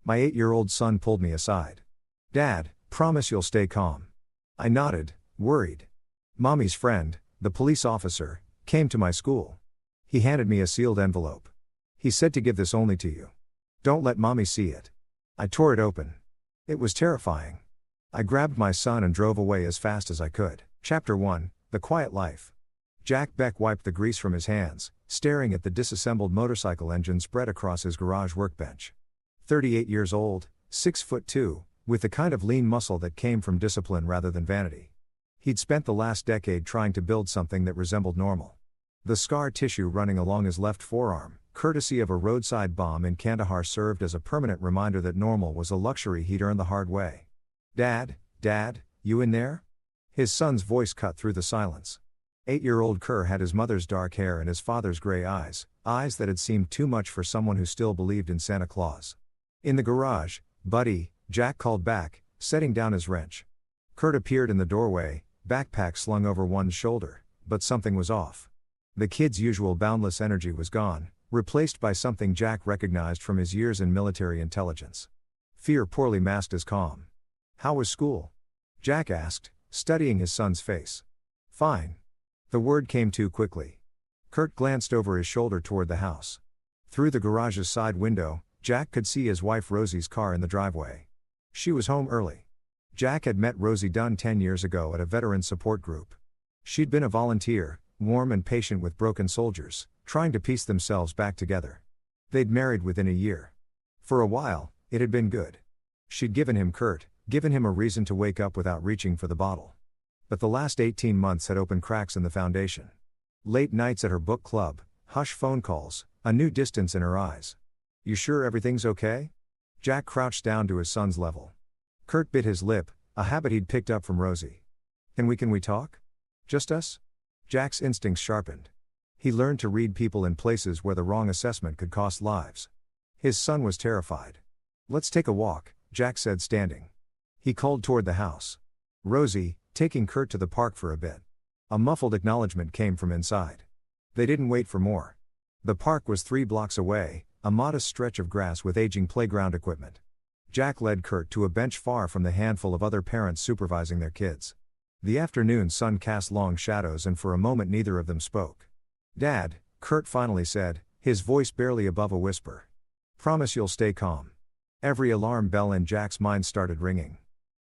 My 8-year-old son pulled me aside. "Dad, promise you'll stay calm." I nodded, worried. Mommy's friend, the police officer, came to my school. He handed me a sealed envelope. He said to give this only to you. Don't let Mommy see it. I tore it open. It was terrifying. I grabbed my son and drove away as fast as I could. Chapter 1, The Quiet Life. Jack Beck wiped the grease from his hands, staring at the disassembled motorcycle engine spread across his garage workbench. 38 years old, 6'2", with the kind of lean muscle that came from discipline rather than vanity. He'd spent the last decade trying to build something that resembled normal. The scar tissue running along his left forearm, courtesy of a roadside bomb in Kandahar, served as a permanent reminder that normal was a luxury he'd earned the hard way. Dad, you in there?" His son's voice cut through the silence. 8-year-old Kerr had his mother's dark hair and his father's gray eyes that had seemed too much for someone who still believed in Santa Claus. "In the garage, buddy," Jack called back, setting down his wrench. Kurt appeared in the doorway, backpack slung over one shoulder, but something was off. The kid's usual boundless energy was gone, replaced by something Jack recognized from his years in military intelligence. Fear poorly masked as calm. "How was school?" Jack asked, studying his son's face. "Fine." The word came too quickly. Kurt glanced over his shoulder toward the house. Through the garage's side window, Jack could see his wife Rosie's car in the driveway. She was home early. Jack had met Rosie Dunn 10 years ago at a veteran support group. She'd been a volunteer, warm and patient with broken soldiers, trying to piece themselves back together. They'd married within a year. For a while, it had been good. She'd given him Kurt, given him a reason to wake up without reaching for the bottle. But the last 18 months had opened cracks in the foundation. Late nights at her book club, hush phone calls, a new distance in her eyes. "You sure everything's okay?" Jack crouched down to his son's level. Kurt bit his lip, a habit he'd picked up from Rosie. Can we talk? Just us?" Jack's instincts sharpened. He learned to read people in places where the wrong assessment could cost lives. His son was terrified. "Let's take a walk," Jack said, standing. He called toward the house. "Rosie, taking Kurt to the park for a bit." A muffled acknowledgement came from inside. They didn't wait for more. The park was 3 blocks away, a modest stretch of grass with aging playground equipment. Jack led Kurt to a bench far from the handful of other parents supervising their kids. The afternoon sun cast long shadows, and for a moment neither of them spoke. "Dad," Kurt finally said, his voice barely above a whisper. "Promise you'll stay calm." Every alarm bell in Jack's mind started ringing.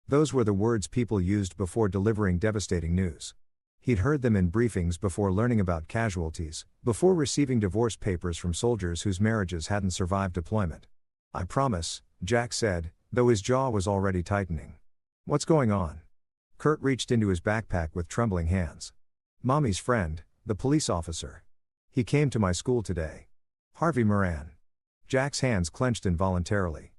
Those were the words people used before delivering devastating news. He'd heard them in briefings before learning about casualties, before receiving divorce papers from soldiers whose marriages hadn't survived deployment. "I promise," Jack said, though his jaw was already tightening. "What's going on?" Kurt reached into his backpack with trembling hands. "Mommy's friend, the police officer. He came to my school today. Harvey Moran." Jack's hands clenched involuntarily.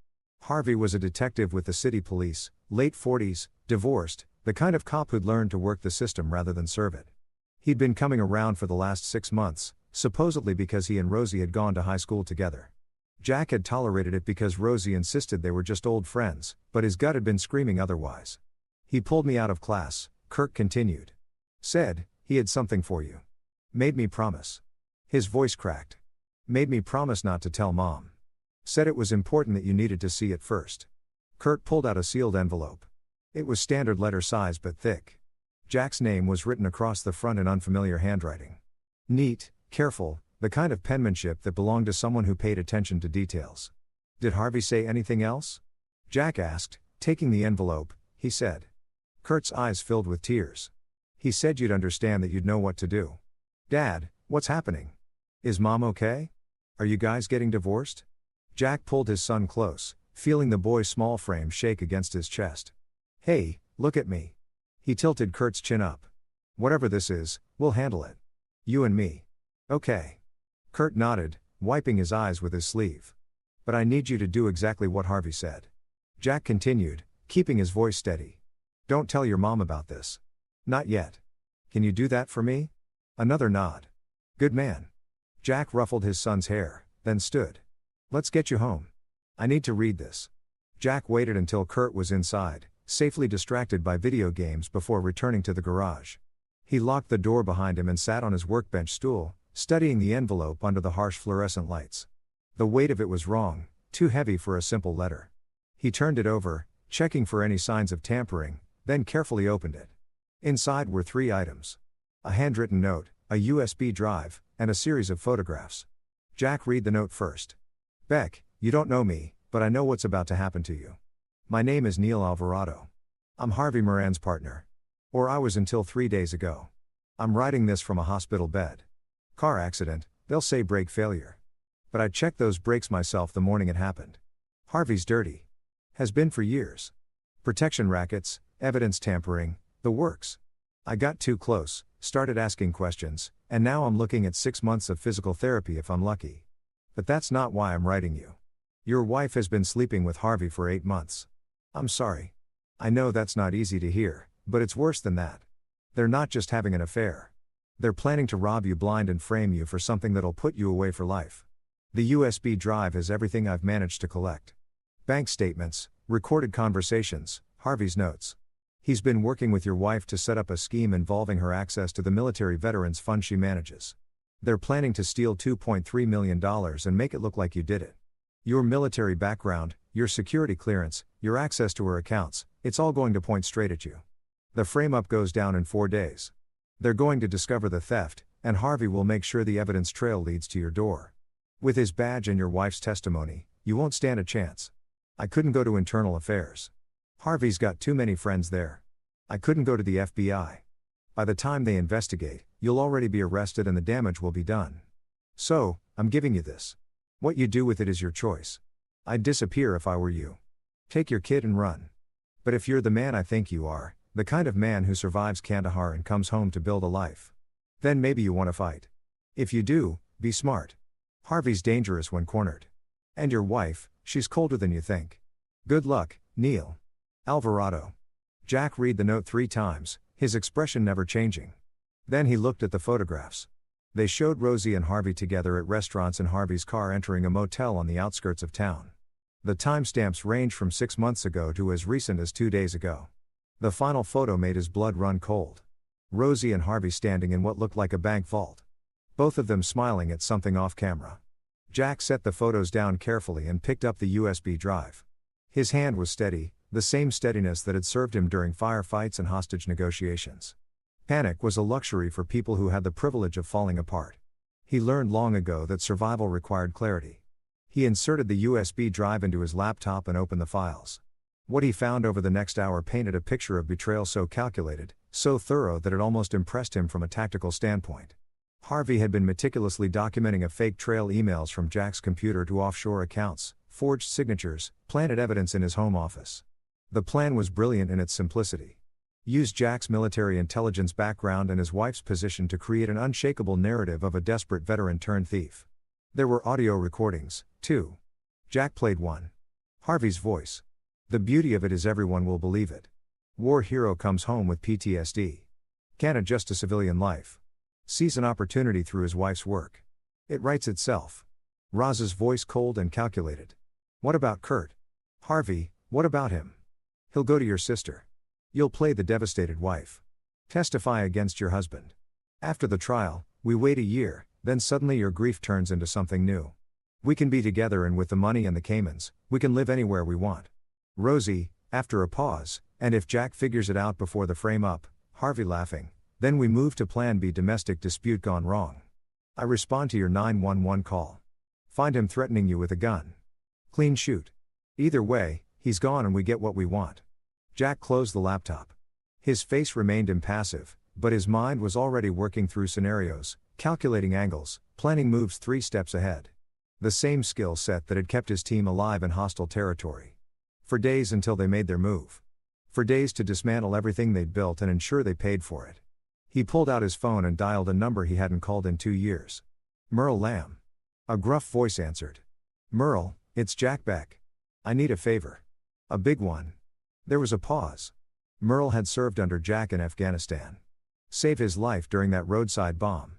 Harvey was a detective with the city police, late 40s, divorced, the kind of cop who'd learned to work the system rather than serve it. He'd been coming around for the last 6 months, supposedly because he and Rosie had gone to high school together. Jack had tolerated it because Rosie insisted they were just old friends, but his gut had been screaming otherwise. "He pulled me out of class," Kirk continued. "Said, he had something for you. Made me promise." His voice cracked. "Made me promise not to tell Mom. Said it was important that you needed to see it first." Kurt pulled out a sealed envelope. It was standard letter size but thick. Jack's name was written across the front in unfamiliar handwriting. Neat, careful, the kind of penmanship that belonged to someone who paid attention to details. "Did Harvey say anything else?" Jack asked, taking the envelope. "He said." Kurt's eyes filled with tears. "He said you'd understand, that you'd know what to do." "Dad, what's happening? Is Mom okay? Are you guys getting divorced?" Jack pulled his son close, feeling the boy's small frame shake against his chest. "Hey, look at me." He tilted Kurt's chin up. "Whatever this is, we'll handle it. You and me. Okay." Kurt nodded, wiping his eyes with his sleeve. "But I need you to do exactly what Harvey said." Jack continued, keeping his voice steady. "Don't tell your mom about this. Not yet. Can you do that for me?" Another nod. "Good man." Jack ruffled his son's hair, then stood. "Let's get you home. I need to read this." Jack waited until Kurt was inside, safely distracted by video games, before returning to the garage. He locked the door behind him and sat on his workbench stool, studying the envelope under the harsh fluorescent lights. The weight of it was wrong, too heavy for a simple letter. He turned it over, checking for any signs of tampering, then carefully opened it. Inside were 3 items: a handwritten note, a USB drive, and a series of photographs. Jack read the note first. Beck, you don't know me, but I know what's about to happen to you. My name is Neil Alvarado. I'm Harvey Moran's partner. Or I was until 3 days ago. I'm writing this from a hospital bed. Car accident, they'll say brake failure. But I checked those brakes myself the morning it happened. Harvey's dirty. Has been for years. Protection rackets, evidence tampering, the works. I got too close, started asking questions, and now I'm looking at 6 months of physical therapy if I'm lucky. But that's not why I'm writing you. Your wife has been sleeping with Harvey for 8 months. I'm sorry. I know that's not easy to hear, but it's worse than that. They're not just having an affair. They're planning to rob you blind and frame you for something that'll put you away for life. The USB drive has everything I've managed to collect. Bank statements, recorded conversations, Harvey's notes. He's been working with your wife to set up a scheme involving her access to the military veterans fund she manages. They're planning to steal $2.3 million and make it look like you did it. Your military background, your security clearance, your access to her accounts, it's all going to point straight at you. The frame-up goes down in 4 days. They're going to discover the theft, and Harvey will make sure the evidence trail leads to your door. With his badge and your wife's testimony, you won't stand a chance. I couldn't go to internal affairs. Harvey's got too many friends there. I couldn't go to the FBI. By the time they investigate, you'll already be arrested and the damage will be done. So, I'm giving you this. What you do with it is your choice. I'd disappear if I were you. Take your kid and run. But if you're the man I think you are, the kind of man who survives Kandahar and comes home to build a life, then maybe you want to fight. If you do, be smart. Harvey's dangerous when cornered. And your wife, she's colder than you think. Good luck, Neil Alvarado. Jack read the note 3 times, his expression never changing. Then he looked at the photographs. They showed Rosie and Harvey together at restaurants in Harvey's car entering a motel on the outskirts of town. The timestamps range from 6 months ago to as recent as 2 days ago. The final photo made his blood run cold. Rosie and Harvey standing in what looked like a bank vault. Both of them smiling at something off camera. Jack set the photos down carefully and picked up the USB drive. His hand was steady, the same steadiness that had served him during firefights and hostage negotiations. Panic was a luxury for people who had the privilege of falling apart. He learned long ago that survival required clarity. He inserted the USB drive into his laptop and opened the files. What he found over the next hour painted a picture of betrayal so calculated, so thorough that it almost impressed him from a tactical standpoint. Harvey had been meticulously documenting a fake trail emails from Jack's computer to offshore accounts, forged signatures, planted evidence in his home office. The plan was brilliant in its simplicity. Use Jack's military intelligence background and his wife's position to create an unshakable narrative of a desperate veteran turned thief. There were audio recordings, too. Jack played one. Harvey's voice. The beauty of it is everyone will believe it. War hero comes home with PTSD. Can't adjust to civilian life. Sees an opportunity through his wife's work. It writes itself. Roz's voice cold and calculated. What about Kurt? Harvey, what about him? He'll go to your sister. You'll play the devastated wife. Testify against your husband. After the trial, we wait a year, then suddenly your grief turns into something new. We can be together, and with the money and the Caymans, we can live anywhere we want. Rosie, after a pause, and if Jack figures it out before the frame up, Harvey laughing, then we move to plan B, domestic dispute gone wrong. I respond to your 911 call. Find him threatening you with a gun. Clean shoot. Either way, he's gone and we get what we want. Jack closed the laptop. His face remained impassive, but his mind was already working through scenarios, calculating angles, planning moves 3 steps ahead. The same skill set that had kept his team alive in hostile territory. For days until they made their move. For days to dismantle everything they'd built and ensure they paid for it. He pulled out his phone and dialed a number he hadn't called in 2 years. Merle Lamb. A gruff voice answered. Merle, it's Jack Beck. I need a favor. A big one. There was a pause. Merle had served under Jack in Afghanistan. Saved his life during that roadside bomb.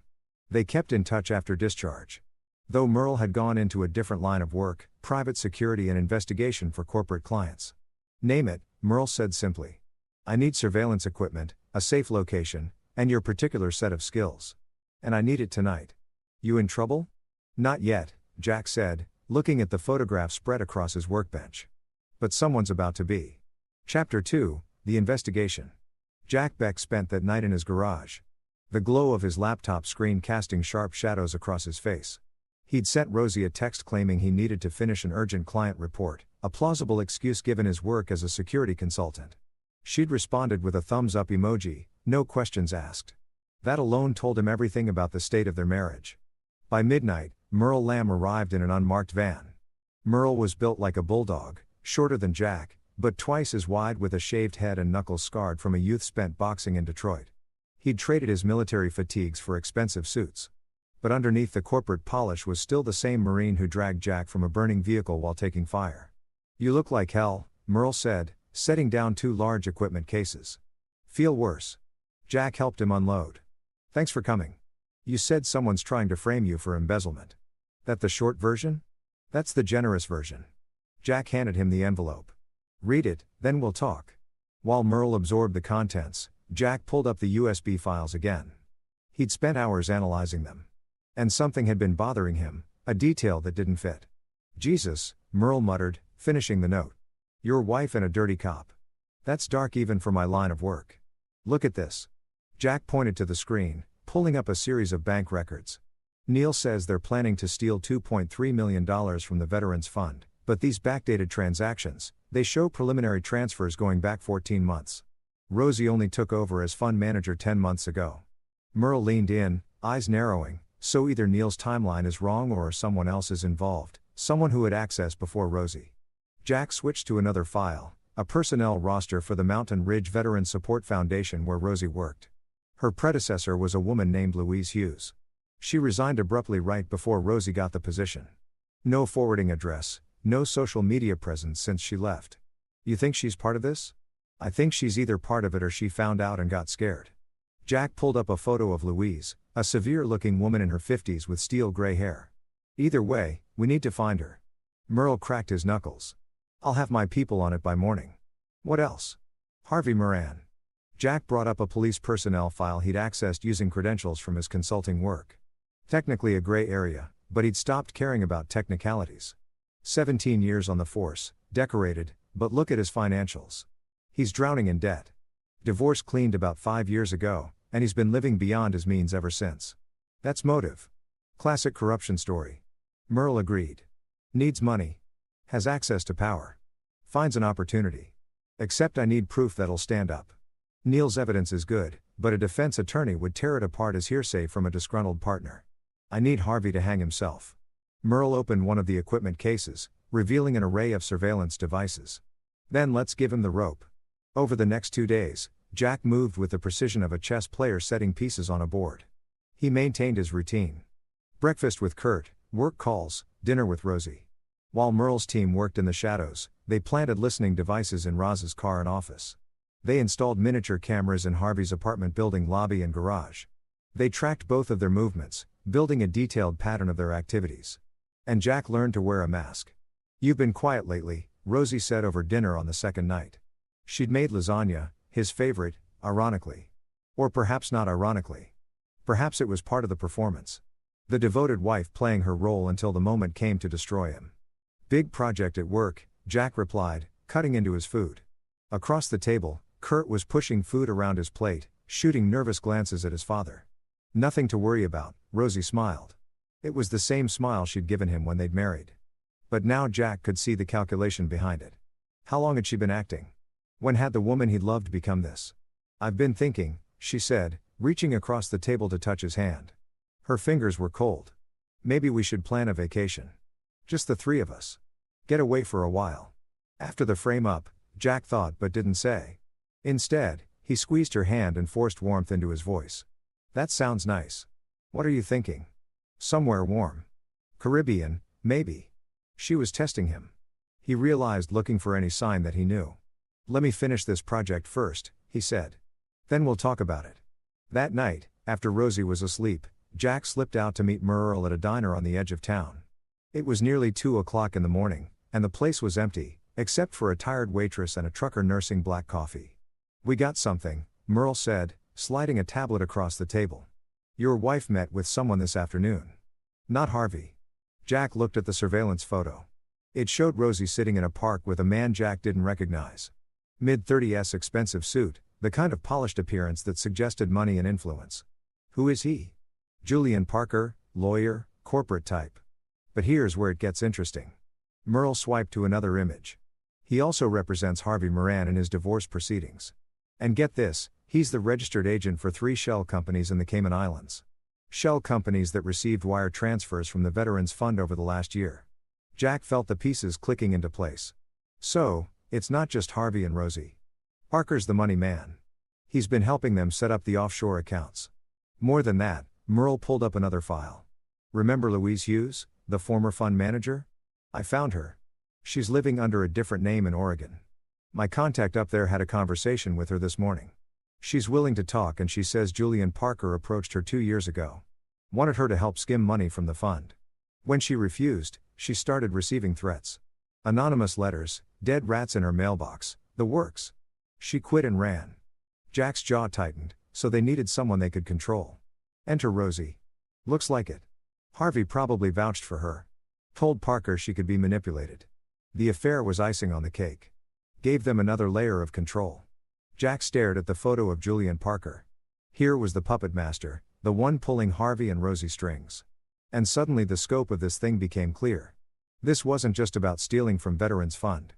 They kept in touch after discharge. Though Merle had gone into a different line of work, private security and investigation for corporate clients. Name it, Merle said simply. I need surveillance equipment, a safe location, and your particular set of skills. And I need it tonight. You in trouble? Not yet, Jack said, looking at the photograph spread across his workbench. But someone's about to be. Chapter 2, The Investigation. Jack Beck spent that night in his garage. The glow of his laptop screen casting sharp shadows across his face. He'd sent Rosie a text claiming he needed to finish an urgent client report, a plausible excuse given his work as a security consultant. She'd responded with a thumbs up emoji, no questions asked. That alone told him everything about the state of their marriage. By midnight, Merle Lamb arrived in an unmarked van. Merle was built like a bulldog, shorter than Jack, but twice as wide, with a shaved head and knuckles scarred from a youth spent boxing in Detroit. He'd traded his military fatigues for expensive suits. But underneath the corporate polish was still the same Marine who dragged Jack from a burning vehicle while taking fire. "You look like hell," Merle said, setting down 2 large equipment cases. "Feel worse?" Jack helped him unload. "Thanks for coming. You said someone's trying to frame you for embezzlement. That the short version?" "That's the generous version." Jack handed him the envelope. "Read it, then we'll talk." While Merle absorbed the contents, Jack pulled up the USB files again. He'd spent hours analyzing them. And something had been bothering him, a detail that didn't fit. "Jesus," Merle muttered, finishing the note. "Your wife and a dirty cop. That's dark even for my line of work. Look at this." Jack pointed to the screen, pulling up a series of bank records. "Neil says they're planning to steal $2.3 million from the Veterans Fund, but these backdated transactions, they show preliminary transfers going back 14 months. Rosie only took over as fund manager 10 months ago." Merle leaned in, eyes narrowing, so either Neil's timeline is wrong or someone else is involved, someone who had access before Rosie. Jack switched to another file, a personnel roster for the Mountain Ridge Veteran Support Foundation where Rosie worked. Her predecessor was a woman named Louise Hughes. She resigned abruptly right before Rosie got the position. No forwarding address, no social media presence since she left. "You think she's part of this?" "I think she's either part of it or she found out and got scared." Jack pulled up a photo of Louise, a severe-looking woman in her 50s with steel gray hair. "Either way, we need to find her." Merle cracked his knuckles. "I'll have my people on it by morning." "What else?" "Harvey Moran." Jack brought up a police personnel file he'd accessed using credentials from his consulting work. Technically a gray area, but he'd stopped caring about technicalities. 17 years on the force, decorated, but look at his financials. He's drowning in debt. Divorce cleaned about 5 years ago, and he's been living beyond his means ever since. That's motive. Classic corruption story. Merle agreed. Needs money. Has access to power. Finds an opportunity. Except I need proof that'll stand up. Neil's evidence is good, but a defense attorney would tear it apart as hearsay from a disgruntled partner. I need Harvey to hang himself. Merle opened one of the equipment cases, revealing an array of surveillance devices. Then let's give him the rope. Over the next 2 days, Jack moved with the precision of a chess player setting pieces on a board. He maintained his routine. Breakfast with Kurt, work calls, dinner with Rosie. While Merle's team worked in the shadows, they planted listening devices in Roz's car and office. They installed miniature cameras in Harvey's apartment building lobby and garage. They tracked both of their movements, building a detailed pattern of their activities. And Jack learned to wear a mask. "You've been quiet lately," Rosie said over dinner on the second night. She'd made lasagna, his favorite, ironically. Or perhaps not ironically. Perhaps it was part of the performance. The devoted wife playing her role until the moment came to destroy him. "Big project at work," Jack replied, cutting into his food. Across the table, Kurt was pushing food around his plate, shooting nervous glances at his father. "Nothing to worry about," Rosie smiled. It was the same smile she'd given him when they'd married. But now Jack could see the calculation behind it. How long had she been acting? When had the woman he loved become this? "I've been thinking," she said, reaching across the table to touch his hand. Her fingers were cold. "Maybe we should plan a vacation. Just the 3 of us. Get away for a while." After the frame-up, Jack thought but didn't say. Instead, he squeezed her hand and forced warmth into his voice. "That sounds nice. What are you thinking?" "Somewhere warm. Caribbean, maybe." She was testing him. He realized, looking for any sign that he knew. "Let me finish this project first," he said. "Then we'll talk about it." That night, after Rosie was asleep, Jack slipped out to meet Merle at a diner on the edge of town. It was nearly 2 o'clock in the morning, and the place was empty, except for a tired waitress and a trucker nursing black coffee. "We got something," Merle said, sliding a tablet across the table. "Your wife met with someone this afternoon." "Not Harvey." Jack looked at the surveillance photo. It showed Rosie sitting in a park with a man Jack didn't recognize. Mid-30s, expensive suit, the kind of polished appearance that suggested money and influence. Who is he? Julian Parker, lawyer, corporate type. But here's where it gets interesting. Merle swiped to another image. He also represents Harvey Moran in his divorce proceedings. And get this, he's the registered agent for 3 shell companies in the Cayman Islands. Shell companies that received wire transfers from the Veterans Fund over the last year. Jack felt the pieces clicking into place. So, it's not just Harvey and Rosie. Parker's the money man. He's been helping them set up the offshore accounts. More than that, Merle pulled up another file. Remember Louise Hughes, the former fund manager? I found her. She's living under a different name in Oregon. My contact up there had a conversation with her this morning. She's willing to talk and she says Julian Parker approached her 2 years ago. Wanted her to help skim money from the fund. When she refused, she started receiving threats. Anonymous letters, dead rats in her mailbox, the works. She quit and ran. Jack's jaw tightened, so they needed someone they could control. Enter Rosie. Looks like it. Harvey probably vouched for her. Told Parker she could be manipulated. The affair was icing on the cake. Gave them another layer of control. Jack stared at the photo of Julian Parker. Here was the puppet master, the one pulling Harvey and Rosie strings. And suddenly the scope of this thing became clear. This wasn't just about stealing from Veterans Fund.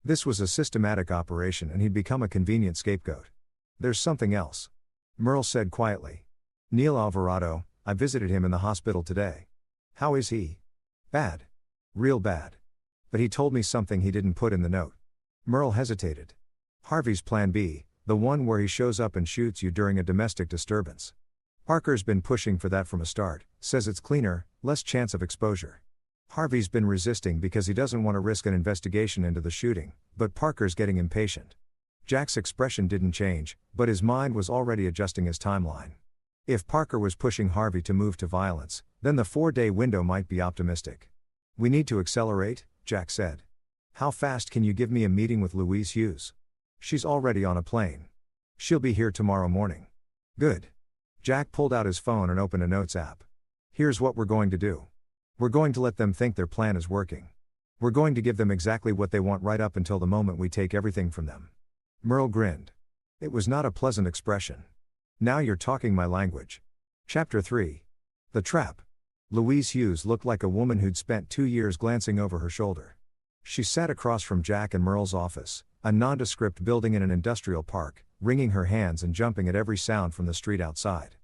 This was a systematic operation and he'd become a convenient scapegoat. There's something else. Merle said quietly. Neil Alvarado, I visited him in the hospital today. How is he? Bad. Real bad. But he told me something he didn't put in the note. Merle hesitated. Harvey's plan B, the one where he shows up and shoots you during a domestic disturbance. Parker's been pushing for that from a start, says it's cleaner, less chance of exposure. Harvey's been resisting because he doesn't want to risk an investigation into the shooting, but Parker's getting impatient. Jack's expression didn't change, but his mind was already adjusting his timeline. If Parker was pushing Harvey to move to violence, then the 4-day window might be optimistic. We need to accelerate, Jack said. How fast can you give me a meeting with Louise Hughes? She's already on a plane. She'll be here tomorrow morning. Good. Jack pulled out his phone and opened a notes app. Here's what we're going to do. We're going to let them think their plan is working. We're going to give them exactly what they want right up until the moment we take everything from them. Merle grinned. It was not a pleasant expression. Now you're talking my language. Chapter 3. The Trap. Louise Hughes looked like a woman who'd spent 2 years glancing over her shoulder. She sat across from Jack and Merle's office, a nondescript building in an industrial park, wringing her hands and jumping at every sound from the street outside.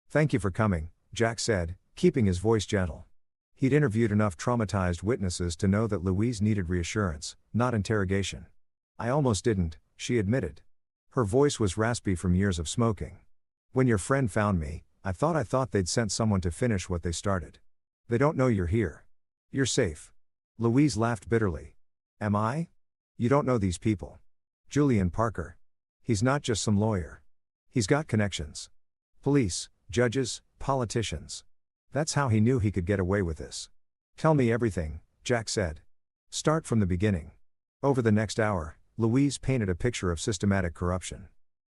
Thank you for coming, Jack said, keeping his voice gentle. He'd interviewed enough traumatized witnesses to know that Louise needed reassurance, not interrogation. I almost didn't, she admitted. Her voice was raspy from years of smoking. When your friend found me, I thought they'd sent someone to finish what they started. They don't know you're here. You're safe. Louise laughed bitterly. Am I? You don't know these people. Julian Parker. He's not just some lawyer. He's got connections. Police, judges, politicians. That's how he knew he could get away with this. Tell me everything, Jack said. Start from the beginning. Over the next hour, Louise painted a picture of systematic corruption.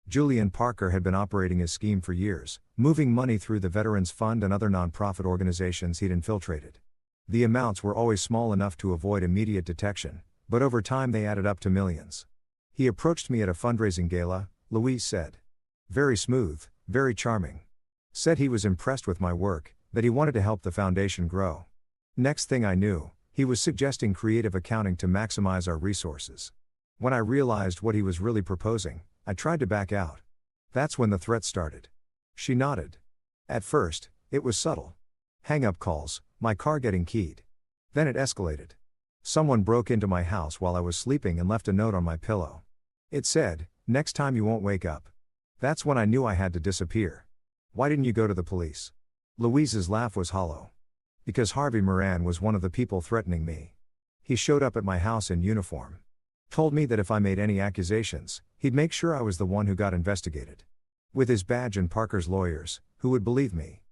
Julian Parker had been operating his scheme for years, moving money through the Veterans Fund and other nonprofit organizations he'd infiltrated. The amounts were always small enough to avoid immediate detection, but over time they added up to millions. He approached me at a fundraising gala, Louise said. Very smooth, very charming. Said he was impressed with my work, that he wanted to help the foundation grow. Next thing I knew, he was suggesting creative accounting to maximize our resources. When I realized what he was really proposing, I tried to back out. That's when the threat started. She nodded. At first, it was subtle. Hang-up calls, my car getting keyed. Then it escalated. Someone broke into my house while I was sleeping and left a note on my pillow. It said, "Next time you won't wake up." That's when I knew I had to disappear. Why didn't you go to the police? Louise's laugh was hollow. Because Harvey Moran was one of the people threatening me. He showed up at my house in uniform. Told me that if I made any accusations, he'd make sure I was the one who got investigated. With his badge and Parker's lawyers, who would believe me?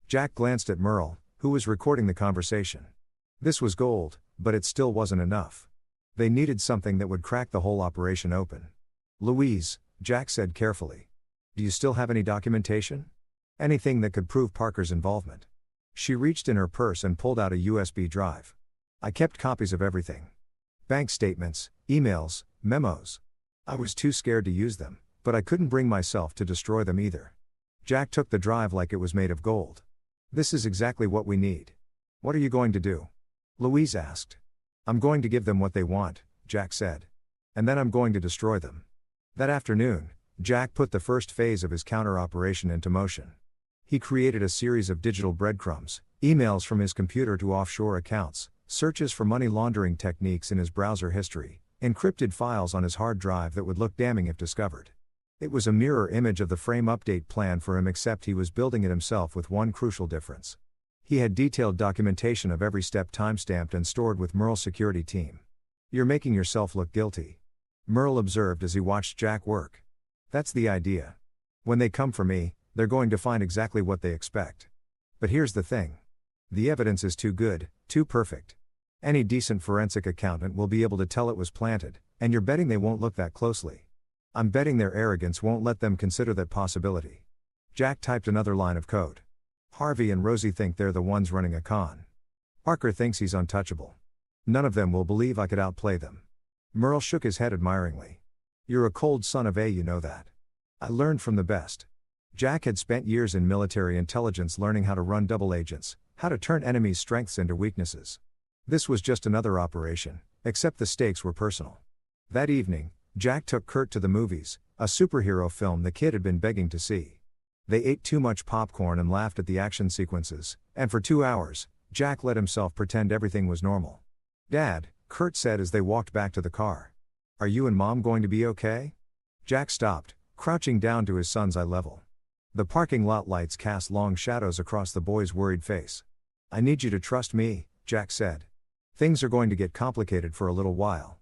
Jack glanced at Merle, who was recording the conversation. This was gold, but it still wasn't enough. They needed something that would crack the whole operation open. Louise, Jack said carefully. Do you still have any documentation? Anything that could prove Parker's involvement? She reached in her purse and pulled out a USB drive. I kept copies of everything. Bank statements, emails, memos. I was too scared to use them, but I couldn't bring myself to destroy them either. Jack took the drive like it was made of gold. This is exactly what we need. What are you going to do? Louise asked. I'm going to give them what they want, Jack said. And then I'm going to destroy them. That afternoon, Jack put the first phase of his counter operation into motion. He created a series of digital breadcrumbs, emails from his computer to offshore accounts, searches for money laundering techniques in his browser history, encrypted files on his hard drive that would look damning if discovered. It was a mirror image of the frame update plan for him, except he was building it himself with one crucial difference. He had detailed documentation of every step timestamped and stored with Merle's security team. You're making yourself look guilty, Merle observed as he watched Jack work. That's the idea. When they come for me, they're going to find exactly what they expect. But here's the thing. The evidence is too good, too perfect. Any decent forensic accountant will be able to tell it was planted, and you're betting they won't look that closely. I'm betting their arrogance won't let them consider that possibility. Jack typed another line of code. Harvey and Rosie think they're the ones running a con. Parker thinks he's untouchable. None of them will believe I could outplay them. Merle shook his head admiringly. You're a cold son of a, you know that. I learned from the best. Jack had spent years in military intelligence learning how to run double agents, how to turn enemies' strengths into weaknesses. This was just another operation, except the stakes were personal. That evening, Jack took Kurt to the movies, a superhero film the kid had been begging to see. They ate too much popcorn and laughed at the action sequences, and for 2 hours, Jack let himself pretend everything was normal. Dad, Kurt said as they walked back to the car. Are you and Mom going to be okay? Jack stopped, crouching down to his son's eye level. The parking lot lights cast long shadows across the boy's worried face. I need you to trust me, Jack said. Things are going to get complicated for a little while.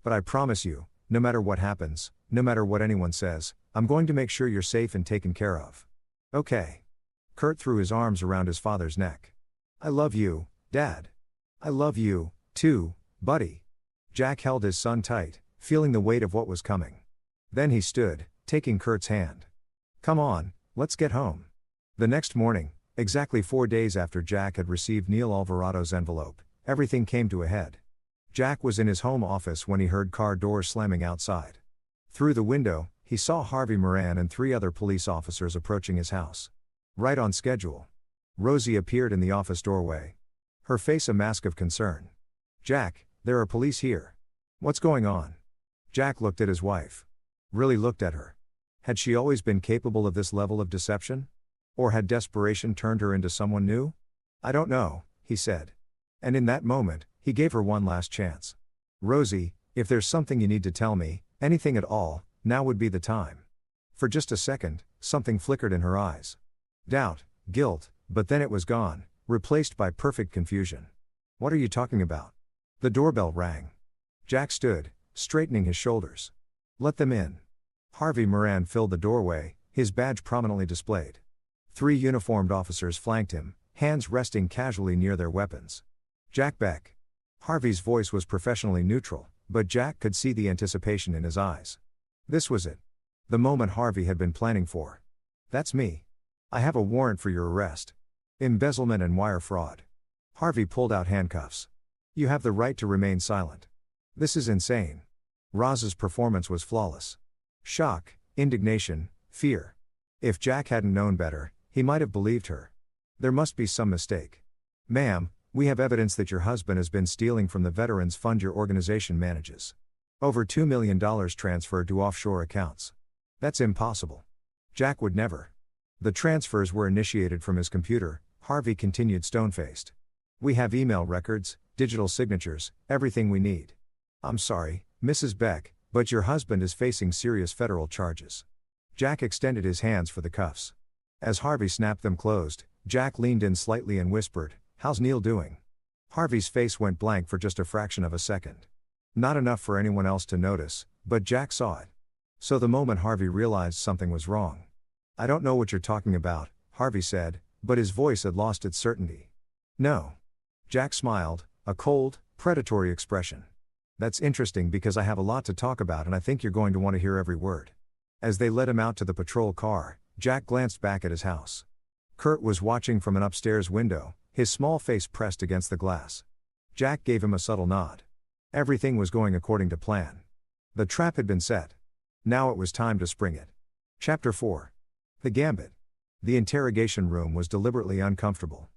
But I promise you, no matter what happens, no matter what anyone says, I'm going to make sure you're safe and taken care of. Okay. Kurt threw his arms around his father's neck. I love you, Dad. I love you, too, buddy. Jack held his son tight, feeling the weight of what was coming. Then he stood, taking Kurt's hand. Come on, let's get home. The next morning, exactly 4 days after Jack had received Neil Alvarado's envelope, everything came to a head. Jack was in his home office when he heard car doors slamming outside. Through the window, he saw Harvey Moran and 3 other police officers approaching his house. Right on schedule. Rosie appeared in the office doorway. Her face a mask of concern. Jack, there are police here. What's going on? Jack looked at his wife. Really looked at her. Had she always been capable of this level of deception? Or had desperation turned her into someone new? I don't know, he said. And in that moment, he gave her one last chance. Rosie, if there's something you need to tell me, anything at all, now would be the time. For just a second, something flickered in her eyes. Doubt, guilt, but then it was gone, replaced by perfect confusion. What are you talking about? The doorbell rang. Jack stood, straightening his shoulders. Let them in. Harvey Moran filled the doorway, his badge prominently displayed. 3 uniformed officers flanked him, hands resting casually near their weapons. Jack Beck. Harvey's voice was professionally neutral, but Jack could see the anticipation in his eyes. This was it. The moment Harvey had been planning for. That's me. I have a warrant for your arrest. Embezzlement and wire fraud. Harvey pulled out handcuffs. You have the right to remain silent. This is insane. Roz's performance was flawless. Shock, indignation, fear. If Jack hadn't known better, he might have believed her. There must be some mistake. Ma'am, we have evidence that your husband has been stealing from the veterans fund your organization manages. Over $2 million transferred to offshore accounts. That's impossible. Jack would never. The transfers were initiated from his computer, Harvey continued stone-faced. We have email records, digital signatures, everything we need. I'm sorry, Mrs. Beck, but your husband is facing serious federal charges. Jack extended his hands for the cuffs. As Harvey snapped them closed, Jack leaned in slightly and whispered, "How's Neil doing?" Harvey's face went blank for just a fraction of a second. Not enough for anyone else to notice, but Jack saw it. So the moment Harvey realized something was wrong. I don't know what you're talking about, Harvey said, but his voice had lost its certainty. No. Jack smiled, a cold, predatory expression. That's interesting because I have a lot to talk about and I think you're going to want to hear every word. As they led him out to the patrol car, Jack glanced back at his house. Kurt was watching from an upstairs window, his small face pressed against the glass. Jack gave him a subtle nod. Everything was going according to plan. The trap had been set. Now it was time to spring it. Chapter 4. The Gambit. The interrogation room was deliberately uncomfortable.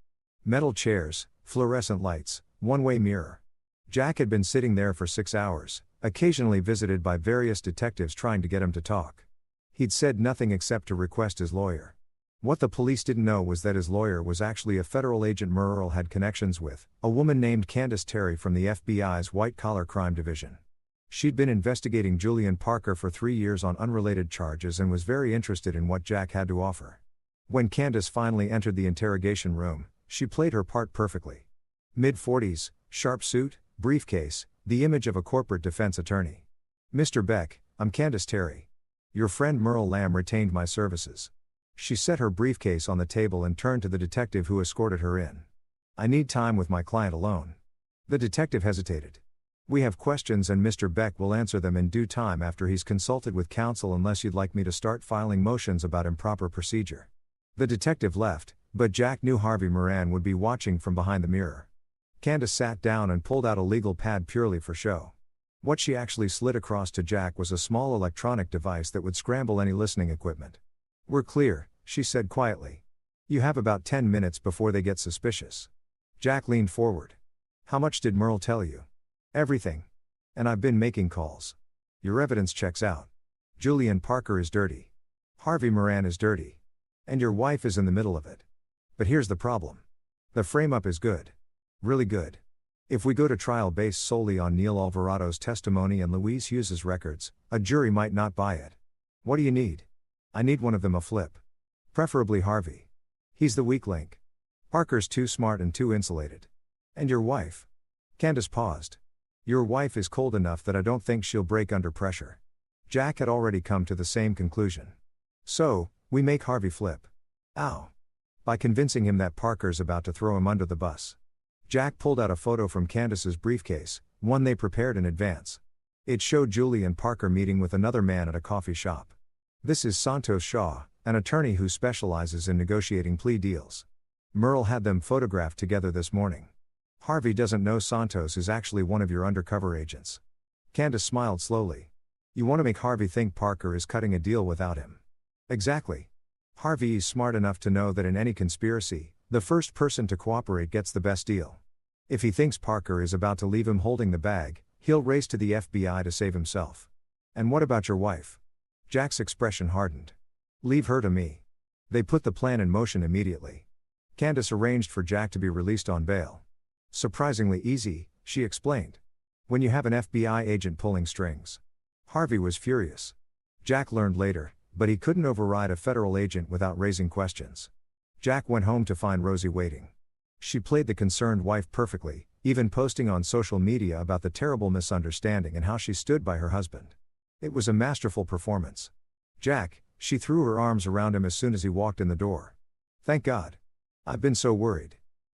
Metal chairs, fluorescent lights, one-way mirror. Jack had been sitting there for 6 hours, occasionally visited by various detectives trying to get him to talk. He'd said nothing except to request his lawyer. What the police didn't know was that his lawyer was actually a federal agent Merle had connections with, a woman named Candace Terry from the FBI's White-Collar Crime Division. She'd been investigating Julian Parker for 3 years on unrelated charges and was very interested in what Jack had to offer. When Candace finally entered the interrogation room, she played her part perfectly. Mid-40s, sharp suit, briefcase, the image of a corporate defense attorney. "Mr. Beck, I'm Candace Terry. Your friend Merle Lamb retained my services." She set her briefcase on the table and turned to the detective who escorted her in. "I need time with my client alone." The detective hesitated. "We have questions and Mr. Beck will answer them in due time after he's consulted with counsel unless you'd like me to start filing motions about improper procedure." The detective left, but Jack knew Harvey Moran would be watching from behind the mirror. Candace sat down and pulled out a legal pad purely for show. What she actually slid across to Jack was a small electronic device that would scramble any listening equipment. "We're clear," she said quietly. "You have about 10 minutes before they get suspicious." Jack leaned forward. "How much did Merle tell you?" "Everything. And I've been making calls. Your evidence checks out. Julian Parker is dirty. Harvey Moran is dirty. And your wife is in the middle of it. But here's the problem. The frame-up is good. Really good. If we go to trial based solely on Neil Alvarado's testimony and Louise Hughes's records, a jury might not buy it. What do you need?" "I need one of them a flip. Preferably Harvey. He's the weak link. Parker's too smart and too insulated. And your wife?" Candace paused. "Your wife is cold enough that I don't think she'll break under pressure." Jack had already come to the same conclusion. "So, we make Harvey flip." "Ow." "By convincing him that Parker's about to throw him under the bus." Jack pulled out a photo from Candace's briefcase, one they prepared in advance. It showed Julian Parker meeting with another man at a coffee shop. "This is Santos Shaw, an attorney who specializes in negotiating plea deals. Merle had them photographed together this morning. Harvey doesn't know Santos is actually one of your undercover agents." Candace smiled slowly. "You want to make Harvey think Parker is cutting a deal without him." "Exactly. Harvey is smart enough to know that in any conspiracy, the first person to cooperate gets the best deal. If he thinks Parker is about to leave him holding the bag, he'll race to the FBI to save himself." "And what about your wife?" Jack's expression hardened. "Leave her to me." They put the plan in motion immediately. Candace arranged for Jack to be released on bail. "Surprisingly easy," she explained. "When you have an FBI agent pulling strings." Harvey was furious. Jack learned later, but he couldn't override a federal agent without raising questions. Jack went home to find Rosie waiting. She played the concerned wife perfectly, even posting on social media about the terrible misunderstanding and how she stood by her husband. It was a masterful performance. "Jack," she threw her arms around him as soon as he walked in the door. "Thank God. I've been so worried.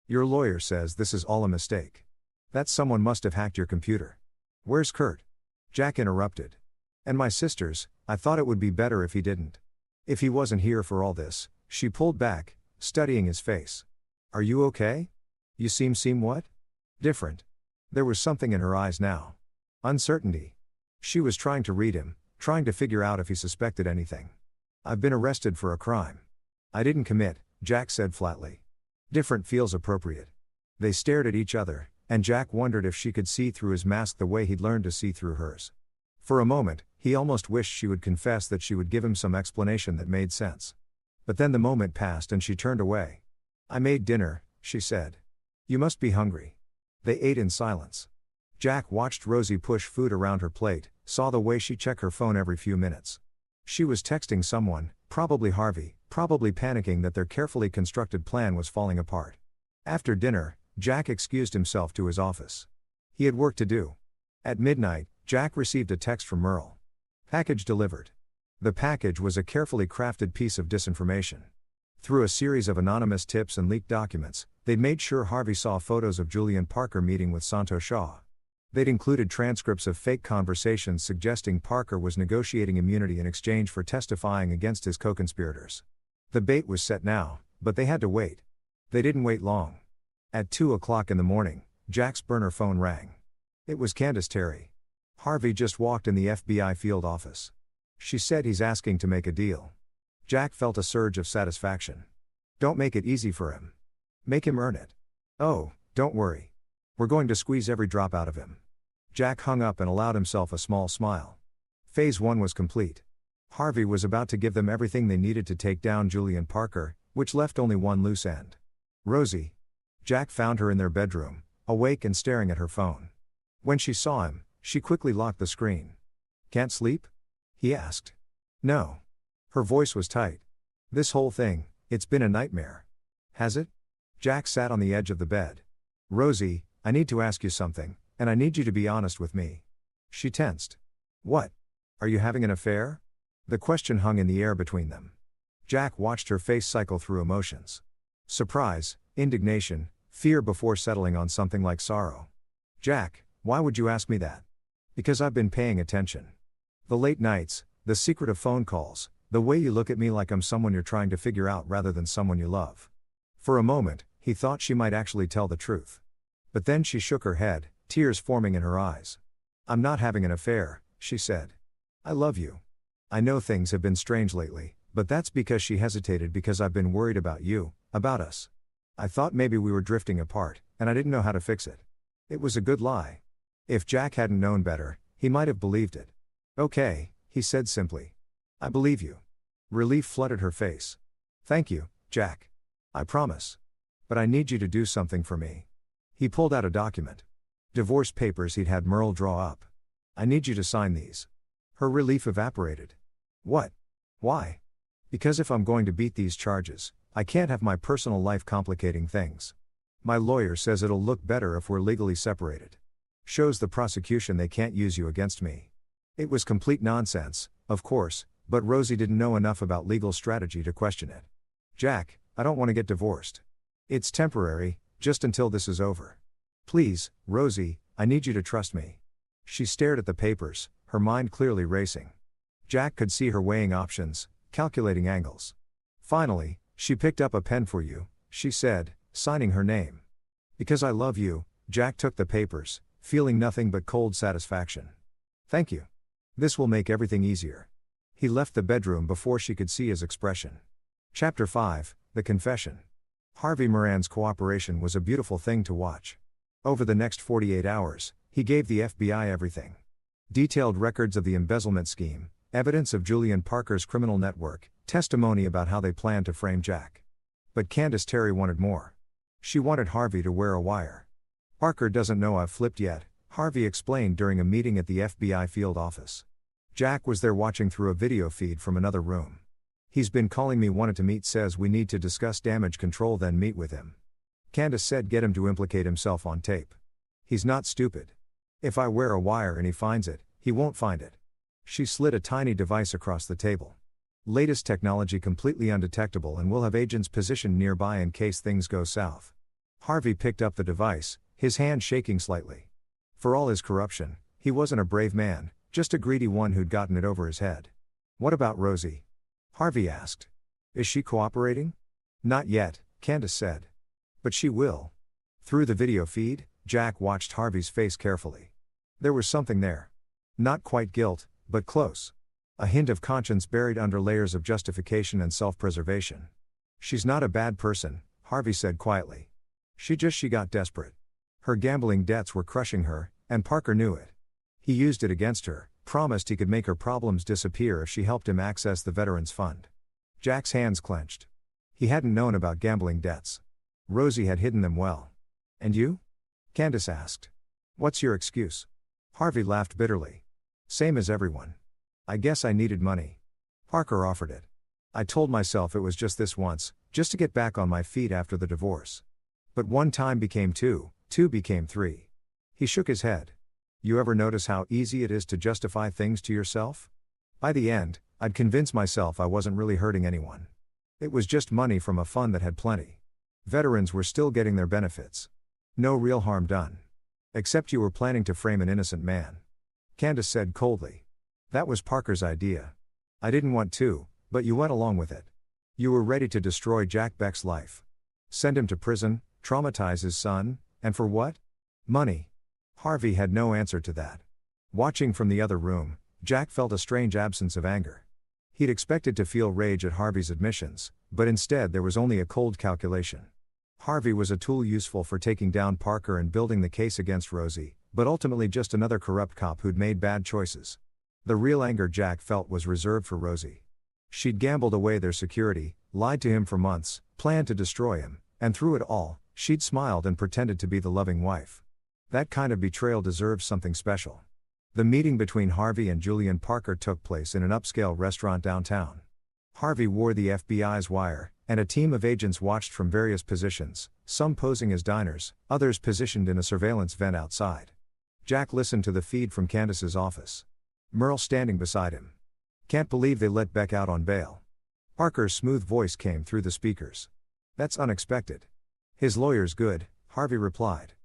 Your lawyer says this is all a mistake. That someone must have hacked your computer." "Where's Kurt?" Jack interrupted. "And my sisters, I thought it would be better if he didn't. If he wasn't here for all this." She pulled back, studying his face. "Are you okay? You seem what?" "Different." There was something in her eyes now. Uncertainty. She was trying to read him, trying to figure out if he suspected anything. "I've been arrested for a crime." "I didn't commit," Jack said flatly. "Different feels appropriate." They stared at each other, and Jack wondered if she could see through his mask the way he'd learned to see through hers. For a moment, he almost wished she would confess, that she would give him some explanation that made sense. But then the moment passed and she turned away. "I made dinner," she said. "You must be hungry." They ate in silence. Jack watched Rosie push food around her plate, saw the way she checked her phone every few minutes. She was texting someone, probably Harvey, probably panicking that their carefully constructed plan was falling apart. After dinner, Jack excused himself to his office. He had work to do. At midnight, Jack received a text from Merle. "Package delivered." The package was a carefully crafted piece of disinformation. Through a series of anonymous tips and leaked documents, they'd made sure Harvey saw photos of Julian Parker meeting with Santos Shaw. They'd included transcripts of fake conversations suggesting Parker was negotiating immunity in exchange for testifying against his co-conspirators. The bait was set now, but they had to wait. They didn't wait long. At 2 o'clock in the morning, Jack's burner phone rang. It was Candace Terry. Harvey just walked in the FBI field office. She said he's asking to make a deal. Jack felt a surge of satisfaction. Don't make it easy for him. Make him earn it. Oh, don't worry. We're going to squeeze every drop out of him. Jack hung up and allowed himself a small smile. Phase 1 was complete. Harvey was about to give them everything they needed to take down Julian Parker, which left only one loose end. Rosie. Jack found her in their bedroom, awake and staring at her phone. When she saw him, she quickly locked the screen. Can't sleep? He asked. No. Her voice was tight. This whole thing, it's been a nightmare. Has it? Jack sat on the edge of the bed. Rosie, I need to ask you something, and I need you to be honest with me. She tensed. What? Are you having an affair? The question hung in the air between them. Jack watched her face cycle through emotions. Surprise, indignation, fear before settling on something like sorrow. Jack, why would you ask me that? Because I've been paying attention. The late nights, the secretive phone calls, the way you look at me like I'm someone you're trying to figure out rather than someone you love. For a moment, he thought she might actually tell the truth. But then she shook her head, tears forming in her eyes. I'm not having an affair, she said. I love you. I know things have been strange lately, but that's because she hesitated because I've been worried about you, about us. I thought maybe we were drifting apart, and I didn't know how to fix it. It was a good lie. If Jack hadn't known better, he might have believed it. Okay, he said simply. I believe you. Relief flooded her face. Thank you, Jack. I promise. But I need you to do something for me. He pulled out a document. Divorce papers he'd had Merle draw up. I need you to sign these. Her relief evaporated. What? Why? Because if I'm going to beat these charges, I can't have my personal life complicating things. My lawyer says it'll look better if we're legally separated. Shows the prosecution they can't use you against me. It was complete nonsense, of course, but Rosie didn't know enough about legal strategy to question it. Jack, I don't want to get divorced. It's temporary, just until this is over. Please, Rosie, I need you to trust me. She stared at the papers, her mind clearly racing. Jack could see her weighing options, calculating angles. Finally, she picked up a pen. For you, she said, signing her name. Because I love you, Jack took the papers, feeling nothing but cold satisfaction. Thank you. This will make everything easier. He left the bedroom before she could see his expression. Chapter 5, The Confession. Harvey Moran's cooperation was a beautiful thing to watch. Over the next 48 hours, he gave the FBI everything. Detailed records of the embezzlement scheme, evidence of Julian Parker's criminal network, testimony about how they planned to frame Jack. But Candace Terry wanted more. She wanted Harvey to wear a wire. Parker doesn't know I've flipped yet, Harvey explained during a meeting at the FBI field office. Jack was there watching through a video feed from another room. He's been calling me, wanted to meet, says we need to discuss damage control, then meet with him. Candace said get him to implicate himself on tape. He's not stupid. If I wear a wire and he finds it, he won't find it. She slid a tiny device across the table. Latest technology, completely undetectable, and we'll have agents positioned nearby in case things go south. Harvey picked up the device, his hand shaking slightly. For all his corruption, he wasn't a brave man, just a greedy one who'd gotten it over his head. What about Rosie? Harvey asked. Is she cooperating? Not yet, Candace said. But she will. Through the video feed, Jack watched Harvey's face carefully. There was something there. Not quite guilt, but close. A hint of conscience buried under layers of justification and self-preservation. She's not a bad person, Harvey said quietly. She got desperate. Her gambling debts were crushing her, and Parker knew it. He used it against her, promised he could make her problems disappear if she helped him access the Veterans Fund. Jack's hands clenched. He hadn't known about gambling debts. Rosie had hidden them well. And you? Candace asked. What's your excuse? Harvey laughed bitterly. Same as everyone. I guess I needed money. Parker offered it. I told myself it was just this once, just to get back on my feet after the divorce. But one time became two, two became three. He shook his head. You ever notice how easy it is to justify things to yourself? By the end, I'd convince myself I wasn't really hurting anyone. It was just money from a fund that had plenty. Veterans were still getting their benefits. No real harm done. Except you were planning to frame an innocent man. Candace said coldly. That was Parker's idea. I didn't want to, but you went along with it. You were ready to destroy Jack Beck's life. Send him to prison, traumatize his son, and for what? Money. Harvey had no answer to that. Watching from the other room, Jack felt a strange absence of anger. He'd expected to feel rage at Harvey's admissions, but instead there was only a cold calculation. Harvey was a tool useful for taking down Parker and building the case against Rosie, but ultimately just another corrupt cop who'd made bad choices. The real anger Jack felt was reserved for Rosie. She'd gambled away their security, lied to him for months, planned to destroy him, and through it all, she'd smiled and pretended to be the loving wife. That kind of betrayal deserves something special. The meeting between Harvey and Julian Parker took place in an upscale restaurant downtown. Harvey wore the FBI's wire, and a team of agents watched from various positions, some posing as diners, others positioned in a surveillance vent outside. Jack listened to the feed from Candace's office. Merle standing beside him. "Can't believe they let Beck out on bail." Parker's smooth voice came through the speakers. "That's unexpected." "His lawyer's good," Harvey replied.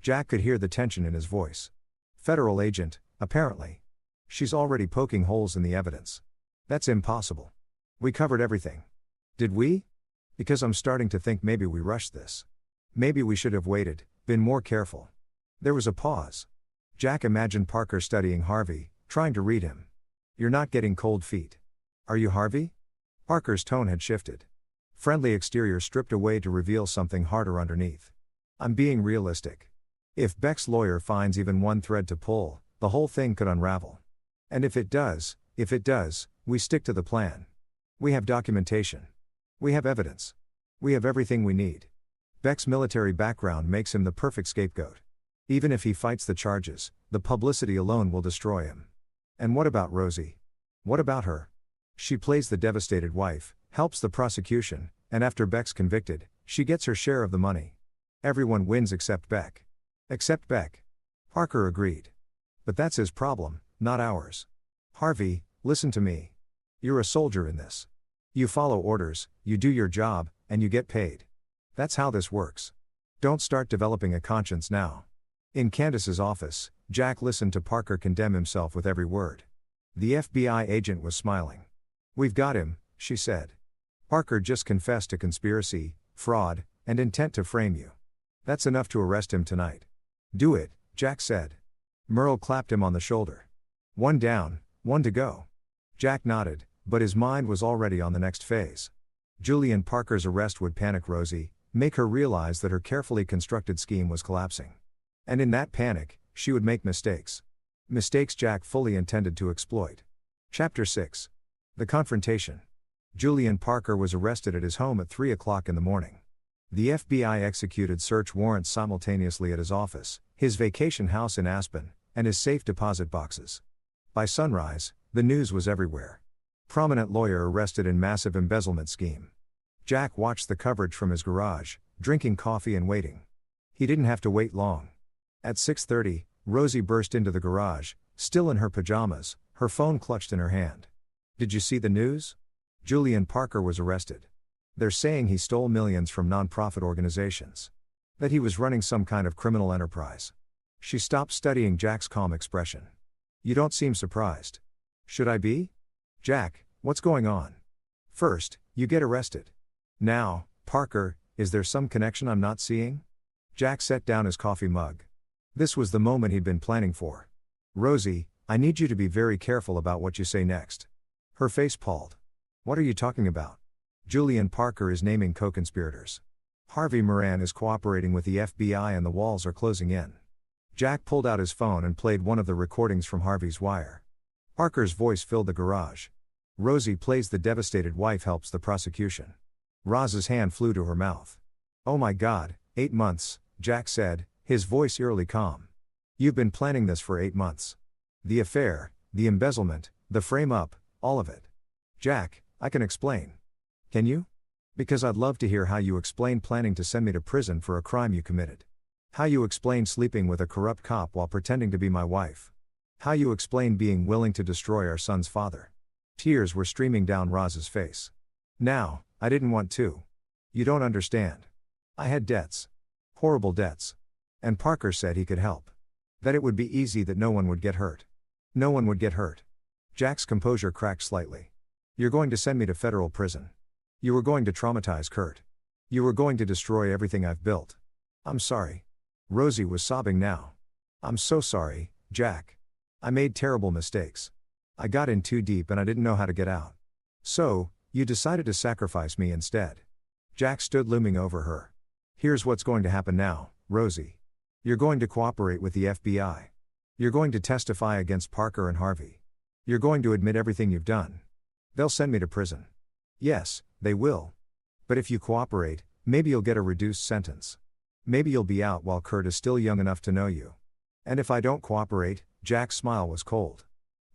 Jack could hear the tension in his voice. "Federal agent, apparently. She's already poking holes in the evidence." "That's impossible. We covered everything." "Did we? Because I'm starting to think maybe we rushed this. Maybe we should have waited, been more careful." There was a pause. Jack imagined Parker studying Harvey, trying to read him. "You're not getting cold feet. Are you, Harvey?" Parker's tone had shifted. Friendly exterior stripped away to reveal something harder underneath. "I'm being realistic. If Beck's lawyer finds even one thread to pull, the whole thing could unravel. And if it does, we stick to the plan. We have documentation. We have evidence. We have everything we need. Beck's military background makes him the perfect scapegoat. Even if he fights the charges, the publicity alone will destroy him. And what about Rosie? What about her? She plays the devastated wife, helps the prosecution, and after Beck's convicted, she gets her share of the money. Everyone wins except Beck." "Except Beck." Parker agreed. "But that's his problem, not ours. Harvey, listen to me. You're a soldier in this. You follow orders, you do your job, and you get paid. That's how this works. Don't start developing a conscience now." In Candace's office, Jack listened to Parker condemn himself with every word. The FBI agent was smiling. "We've got him," she said. "Parker just confessed to conspiracy, fraud, and intent to frame you. That's enough to arrest him tonight." "Do it," Jack said. Merle clapped him on the shoulder. "One down, one to go." Jack nodded, but his mind was already on the next phase. Julian Parker's arrest would panic Rosie, make her realize that her carefully constructed scheme was collapsing. And in that panic, she would make mistakes. Mistakes Jack fully intended to exploit. Chapter 6. The Confrontation. Julian Parker was arrested at his home at 3 o'clock in the morning. The FBI executed search warrants simultaneously at his office, his vacation house in Aspen, and his safe deposit boxes. By sunrise, the news was everywhere. Prominent lawyer arrested in massive embezzlement scheme. Jack watched the coverage from his garage, drinking coffee and waiting. He didn't have to wait long. At 6:30, Rosie burst into the garage, still in her pajamas, her phone clutched in her hand. "Did you see the news? Julian Parker was arrested. They're saying he stole millions from non-profit organizations. That he was running some kind of criminal enterprise." She stopped studying Jack's calm expression. "You don't seem surprised." "Should I be? Jack, what's going on? First, you get arrested. Now, Parker, is there some connection I'm not seeing?" Jack set down his coffee mug. This was the moment he'd been planning for. "Rosie, I need you to be very careful about what you say next." Her face palled. "What are you talking about?" "Julian Parker is naming co-conspirators. Harvey Moran is cooperating with the FBI and the walls are closing in." Jack pulled out his phone and played one of the recordings from Harvey's wire. Parker's voice filled the garage. "Rosie plays the devastated wife, helps the prosecution." Roz's hand flew to her mouth. "Oh my God, 8 months, Jack said, his voice eerily calm. "You've been planning this for 8 months. The affair, the embezzlement, the frame-up, all of it." "Jack, I can explain." "Can you? Because I'd love to hear how you explain planning to send me to prison for a crime you committed. How you explain sleeping with a corrupt cop while pretending to be my wife. How you explain being willing to destroy our son's father." Tears were streaming down Roz's face. "Now, I didn't want to. You don't understand. I had debts. Horrible debts. And Parker said he could help. That it would be easy, that no one would get hurt. No one would get hurt." Jack's composure cracked slightly. "You're going to send me to federal prison. You were going to traumatize Kurt. You were going to destroy everything I've built. I'm sorry." Rosie was sobbing now. I'm so sorry, Jack. I made terrible mistakes. I got in too deep and I didn't know how to get out. So, you decided to sacrifice me instead. Jack stood looming over her. Here's what's going to happen now, Rosie. You're going to cooperate with the FBI. You're going to testify against Parker and Harvey. You're going to admit everything you've done. They'll send me to prison. Yes, they will. But if you cooperate, maybe you'll get a reduced sentence. Maybe you'll be out while Kurt is still young enough to know you. And if I don't cooperate, Jack's smile was cold.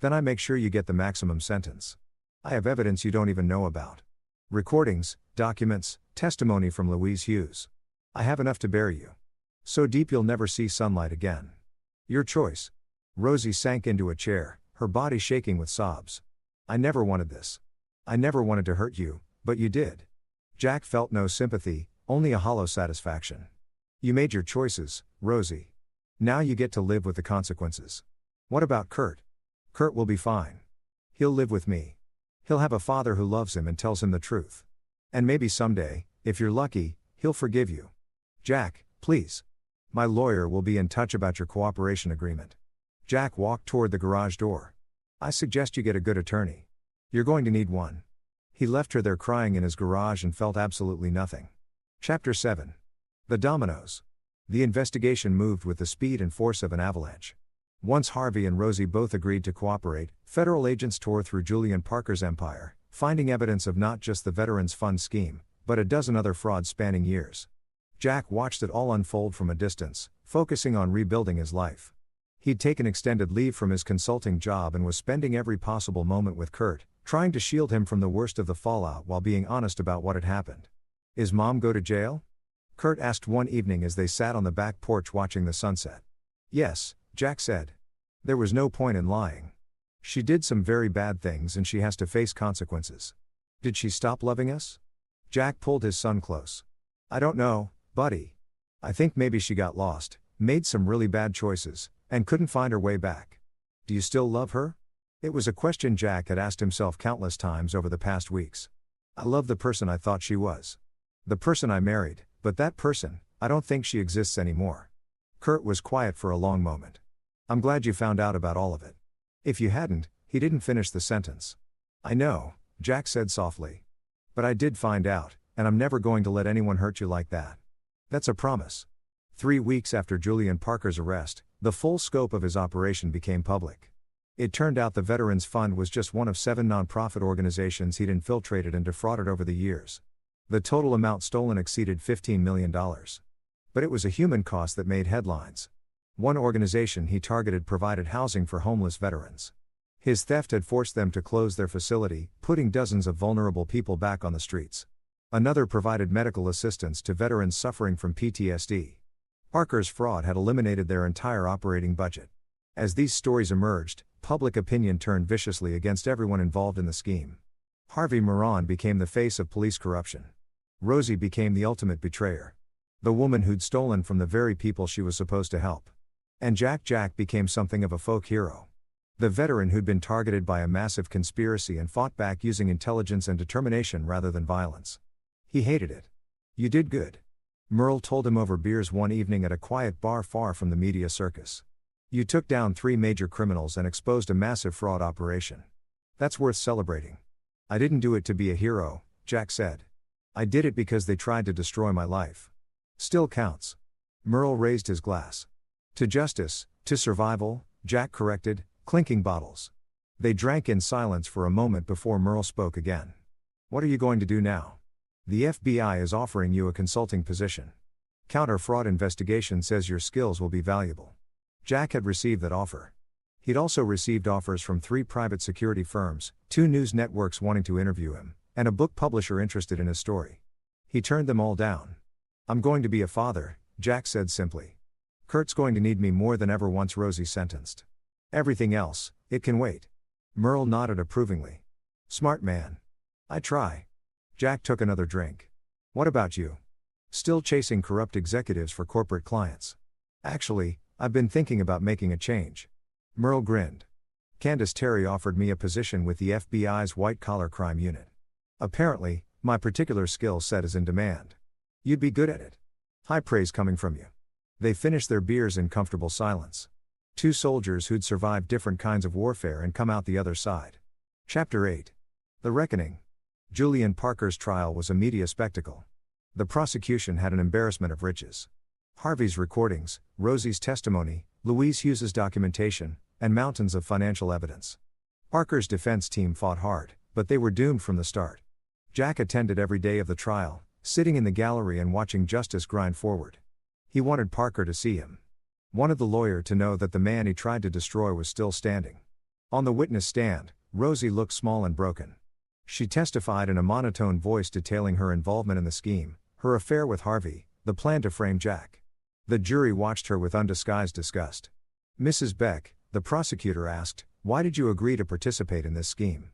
Then I make sure you get the maximum sentence. I have evidence you don't even know about. Recordings, documents, testimony from Louise Hughes. I have enough to bury you. So deep you'll never see sunlight again. Your choice. Rosie sank into a chair, her body shaking with sobs. I never wanted this. I never wanted to hurt you, but you did. Jack felt no sympathy, only a hollow satisfaction. You made your choices, Rosie. Now you get to live with the consequences. What about Kurt? Kurt will be fine. He'll live with me. He'll have a father who loves him and tells him the truth. And maybe someday, if you're lucky, he'll forgive you. Jack, please. My lawyer will be in touch about your cooperation agreement. Jack walked toward the garage door. I suggest you get a good attorney. You're going to need one. He left her there crying in his garage and felt absolutely nothing. Chapter 7. The Dominoes. The investigation moved with the speed and force of an avalanche. Once Harvey and Rosie both agreed to cooperate, federal agents tore through Julian Parker's empire, finding evidence of not just the Veterans Fund scheme, but a dozen other frauds spanning years. Jack watched it all unfold from a distance, focusing on rebuilding his life. He'd taken extended leave from his consulting job and was spending every possible moment with Kurt, trying to shield him from the worst of the fallout while being honest about what had happened. Is Mom go to jail? Kurt asked one evening as they sat on the back porch watching the sunset. Yes, Jack said. There was no point in lying. She did some very bad things and she has to face consequences. Did she stop loving us? Jack pulled his son close. I don't know, buddy. I think maybe she got lost, made some really bad choices, and couldn't find her way back. Do you still love her? It was a question Jack had asked himself countless times over the past weeks. I love the person I thought she was. The person I married, but that person, I don't think she exists anymore. Kurt was quiet for a long moment. I'm glad you found out about all of it. If you hadn't, he didn't finish the sentence. I know, Jack said softly. But I did find out, and I'm never going to let anyone hurt you like that. That's a promise. 3 weeks after Julian Parker's arrest, the full scope of his operation became public. It turned out the Veterans Fund was just one of 7 nonprofit organizations he'd infiltrated and defrauded over the years. The total amount stolen exceeded $15 million. But it was a human cost that made headlines. One organization he targeted provided housing for homeless veterans. His theft had forced them to close their facility, putting dozens of vulnerable people back on the streets. Another provided medical assistance to veterans suffering from PTSD. Parker's fraud had eliminated their entire operating budget. As these stories emerged, public opinion turned viciously against everyone involved in the scheme. Harvey Moran became the face of police corruption. Rosie became the ultimate betrayer. The woman who'd stolen from the very people she was supposed to help. And Jack became something of a folk hero. The veteran who'd been targeted by a massive conspiracy and fought back using intelligence and determination rather than violence. He hated it. You did good. Merle told him over beers one evening at a quiet bar far from the media circus. You took down 3 major criminals and exposed a massive fraud operation. That's worth celebrating. I didn't do it to be a hero, Jack said. I did it because they tried to destroy my life. Still counts. Merle raised his glass. To justice, to survival, Jack corrected, clinking bottles. They drank in silence for a moment before Merle spoke again. What are you going to do now? The FBI is offering you a consulting position. Counter-fraud investigation says your skills will be valuable. Jack had received that offer. He'd also received offers from 3 private security firms, 2 news networks wanting to interview him, and a book publisher interested in his story. He turned them all down. I'm going to be a father, Jack said simply. Kurt's going to need me more than ever once Rosie sentenced. Everything else, it can wait. Merle nodded approvingly. Smart man. I try. Jack took another drink. What about you? Still chasing corrupt executives for corporate clients? Actually, I've been thinking about making a change. Merle grinned. Candace Terry offered me a position with the FBI's white-collar crime unit. Apparently, my particular skill set is in demand. You'd be good at it. High praise coming from you. They finished their beers in comfortable silence. Two soldiers who'd survived different kinds of warfare and come out the other side. Chapter 8. The Reckoning. Julian Parker's trial was a media spectacle. The prosecution had an embarrassment of riches. Harvey's recordings, Rosie's testimony, Louise Hughes's documentation, and mountains of financial evidence. Parker's defense team fought hard, but they were doomed from the start. Jack attended every day of the trial, sitting in the gallery and watching justice grind forward. He wanted Parker to see him. Wanted the lawyer to know that the man he tried to destroy was still standing. On the witness stand, Rosie looked small and broken. She testified in a monotone voice detailing her involvement in the scheme, her affair with Harvey, the plan to frame Jack. The jury watched her with undisguised disgust. Mrs. Beck, the prosecutor asked, "Why did you agree to participate in this scheme?"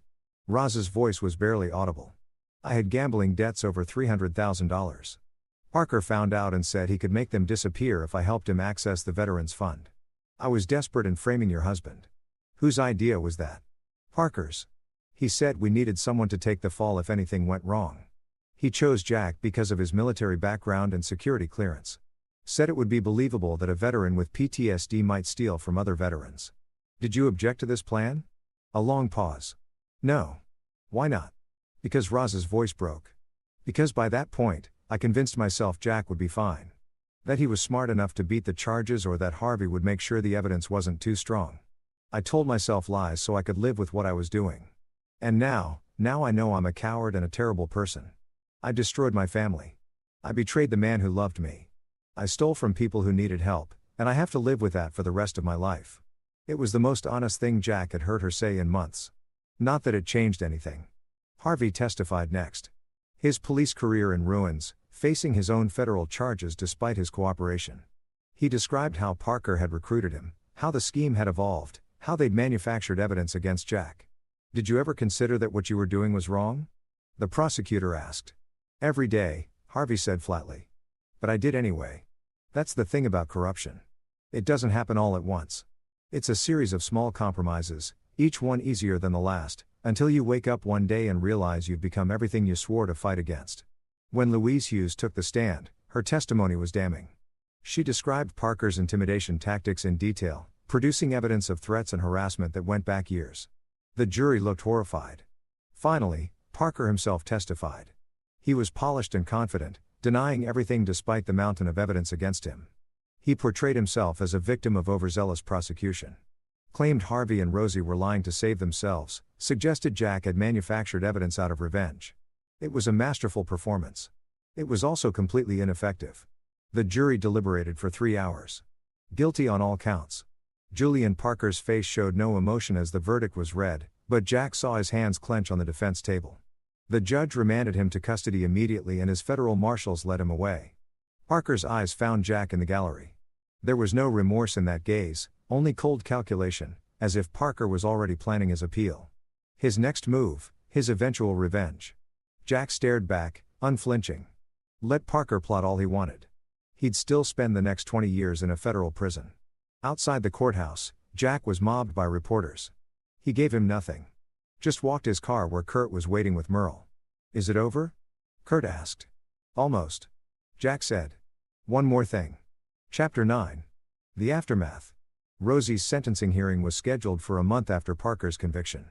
Roz's voice was barely audible. "I had gambling debts over $300,000. Parker found out and said he could make them disappear if I helped him access the Veterans Fund. I was desperate in framing your husband." "Whose idea was that?" "Parker's. He said we needed someone to take the fall if anything went wrong. He chose Jack because of his military background and security clearance. Said it would be believable that a veteran with PTSD might steal from other veterans." "Did you object to this plan?" A long pause. "No." "Why not?" "Because," Roz's voice broke. "Because by that point, I convinced myself Jack would be fine. That he was smart enough to beat the charges or that Harvey would make sure the evidence wasn't too strong. I told myself lies so I could live with what I was doing. And now I know I'm a coward and a terrible person. I destroyed my family. I betrayed the man who loved me. I stole from people who needed help, and I have to live with that for the rest of my life." It was the most honest thing Jack had heard her say in months. Not that it changed anything. Harvey testified next. His police career in ruins, facing his own federal charges despite his cooperation. He described how Parker had recruited him, how the scheme had evolved, how they'd manufactured evidence against Jack. "Did you ever consider that what you were doing was wrong?" the prosecutor asked. "Every day," Harvey said flatly. "But I did anyway. That's the thing about corruption. It doesn't happen all at once. It's a series of small compromises, each one easier than the last, until you wake up one day and realize you've become everything you swore to fight against." When Louise Hughes took the stand, her testimony was damning. She described Parker's intimidation tactics in detail, producing evidence of threats and harassment that went back years. The jury looked horrified. Finally, Parker himself testified. He was polished and confident, denying everything despite the mountain of evidence against him. He portrayed himself as a victim of overzealous prosecution. Claimed Harvey and Rosie were lying to save themselves, suggested Jack had manufactured evidence out of revenge. It was a masterful performance. It was also completely ineffective. The jury deliberated for 3 hours. Guilty on all counts. Julian Parker's face showed no emotion as the verdict was read, but Jack saw his hands clench on the defense table. The judge remanded him to custody immediately and his federal marshals led him away. Parker's eyes found Jack in the gallery. There was no remorse in that gaze, only cold calculation, as if Parker was already planning his appeal. His next move, his eventual revenge. Jack stared back, unflinching. Let Parker plot all he wanted. He'd still spend the next 20 years in a federal prison. Outside the courthouse, Jack was mobbed by reporters. He gave him nothing. Just walked his car where Kurt was waiting with Merle. "Is it over?" Kurt asked. "Almost," Jack said. "One more thing." Chapter 9. The Aftermath. Rosie's sentencing hearing was scheduled for a month after Parker's conviction.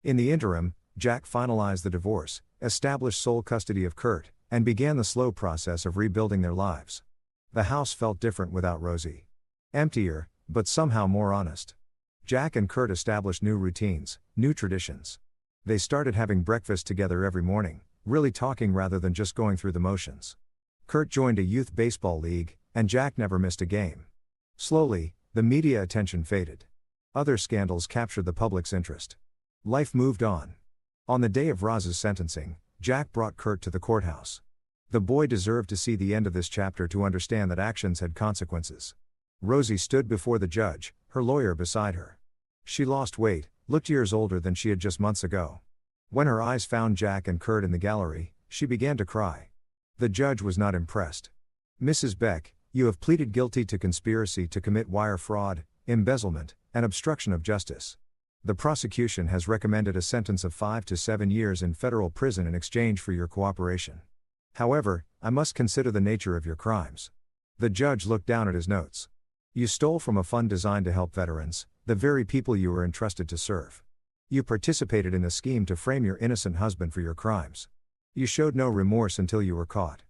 In the interim, Jack finalized the divorce, established sole custody of Kurt, and began the slow process of rebuilding their lives. The house felt different without Rosie. Emptier, but somehow more honest. Jack and Kurt established new routines, new traditions. They started having breakfast together every morning, really talking rather than just going through the motions. Kurt joined a youth baseball league, and Jack never missed a game. Slowly, the media attention faded. Other scandals captured the public's interest. Life moved on. On the day of Roz's sentencing, Jack brought Kurt to the courthouse. The boy deserved to see the end of this chapter to understand that actions had consequences. Rosie stood before the judge, her lawyer beside her. She lost weight, looked years older than she had just months ago. When her eyes found Jack and Kurt in the gallery, she began to cry. The judge was not impressed. "Mrs. Beck, you have pleaded guilty to conspiracy to commit wire fraud, embezzlement, and obstruction of justice. The prosecution has recommended a sentence of 5 to 7 years in federal prison in exchange for your cooperation. However, I must consider the nature of your crimes." The judge looked down at his notes. You stole from a fund designed to help veterans, the very people you were entrusted to serve. You participated in a scheme to frame your innocent husband for your crimes. You showed no remorse until you were caught.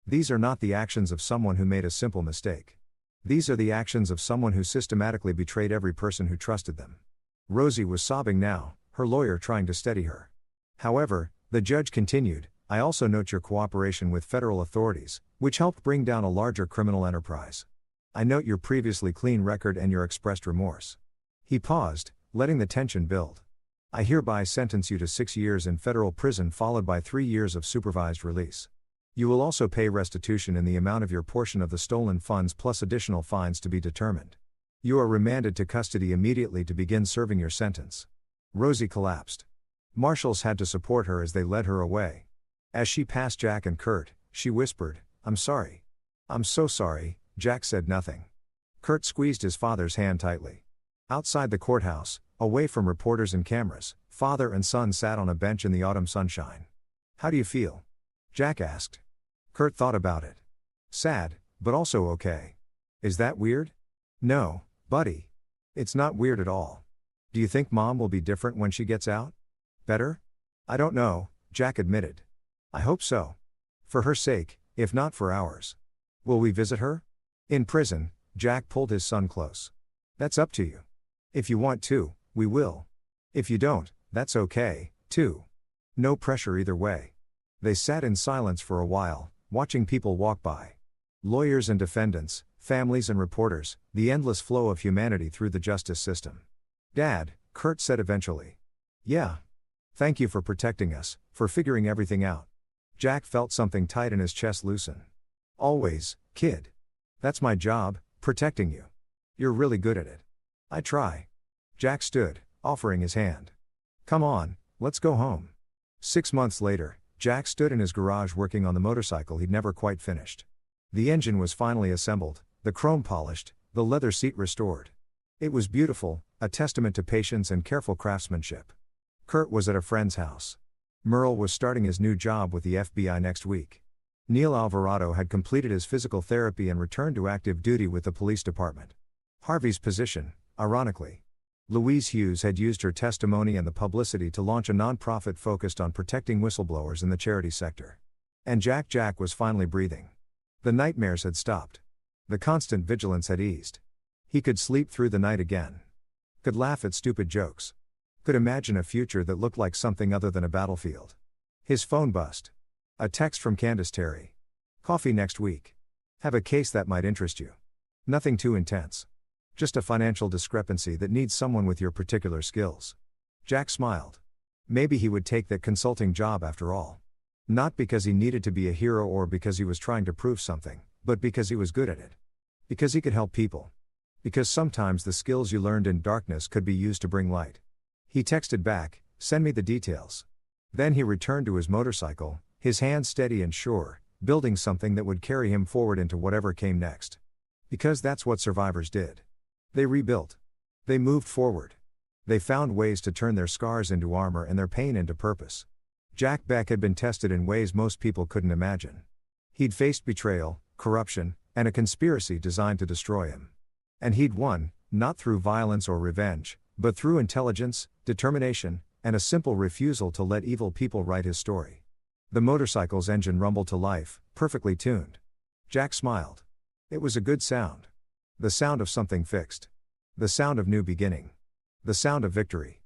These are not the actions of someone who made a simple mistake. These are the actions of someone who systematically betrayed every person who trusted them. Rosie was sobbing now, her lawyer trying to steady her. However, the judge continued, I also note your cooperation with federal authorities, which helped bring down a larger criminal enterprise. I note your previously clean record and your expressed remorse. He paused, letting the tension build. I hereby sentence you to 6 years in federal prison followed by 3 years of supervised release. You will also pay restitution in the amount of your portion of the stolen funds plus additional fines to be determined. You are remanded to custody immediately to begin serving your sentence. Rosie collapsed. Marshals had to support her as they led her away. As she passed Jack and Kurt, she whispered, I'm sorry. I'm so sorry. Jack said nothing. Kurt squeezed his father's hand tightly. Outside the courthouse, away from reporters and cameras, father and son sat on a bench in the autumn sunshine. How do you feel? Jack asked. Kurt thought about it. Sad, but also okay. Is that weird? No, buddy. It's not weird at all. Do you think Mom will be different when she gets out? Better? I don't know, Jack admitted. I hope so. For her sake, if not for ours. Will we visit her? In prison, Jack pulled his son close. That's up to you. If you want to, we will. If you don't, that's okay, too. No pressure either way. They sat in silence for a while, watching people walk by. Lawyers and defendants, families and reporters, the endless flow of humanity through the justice system. Dad, Kurt said eventually. Yeah. Thank you for protecting us, for figuring everything out. Jack felt something tight in his chest loosen. Always, kid. That's my job, protecting you. You're really good at it. I try. Jack stood, offering his hand. Come on, let's go home. 6 months later, Jack stood in his garage working on the motorcycle he'd never quite finished. The engine was finally assembled, the chrome polished, the leather seat restored. It was beautiful, a testament to patience and careful craftsmanship. Kurt was at a friend's house. Merle was starting his new job with the FBI next week. Neil Alvarado had completed his physical therapy and returned to active duty with the police department. Harvey's position, ironically. Louise Hughes had used her testimony and the publicity to launch a nonprofit focused on protecting whistleblowers in the charity sector. And Jack was finally breathing. The nightmares had stopped. The constant vigilance had eased. He could sleep through the night again. Could laugh at stupid jokes. Could imagine a future that looked like something other than a battlefield. His phone buzzed. A text from Candace Terry. Coffee next week. Have a case that might interest you. Nothing too intense. Just a financial discrepancy that needs someone with your particular skills. Jack smiled. Maybe he would take that consulting job after all. Not because he needed to be a hero or because he was trying to prove something, but because he was good at it. Because he could help people. Because sometimes the skills you learned in darkness could be used to bring light. He texted back, send me the details. Then he returned to his motorcycle, his hand steady and sure, building something that would carry him forward into whatever came next. Because that's what survivors did. They rebuilt. They moved forward. They found ways to turn their scars into armor and their pain into purpose. Jack Beck had been tested in ways most people couldn't imagine. He'd faced betrayal, corruption, and a conspiracy designed to destroy him. And he'd won, not through violence or revenge, but through intelligence, determination, and a simple refusal to let evil people write his story. The motorcycle's engine rumbled to life, perfectly tuned. Jack smiled. It was a good sound. The sound of something fixed. The sound of new beginning. The sound of victory.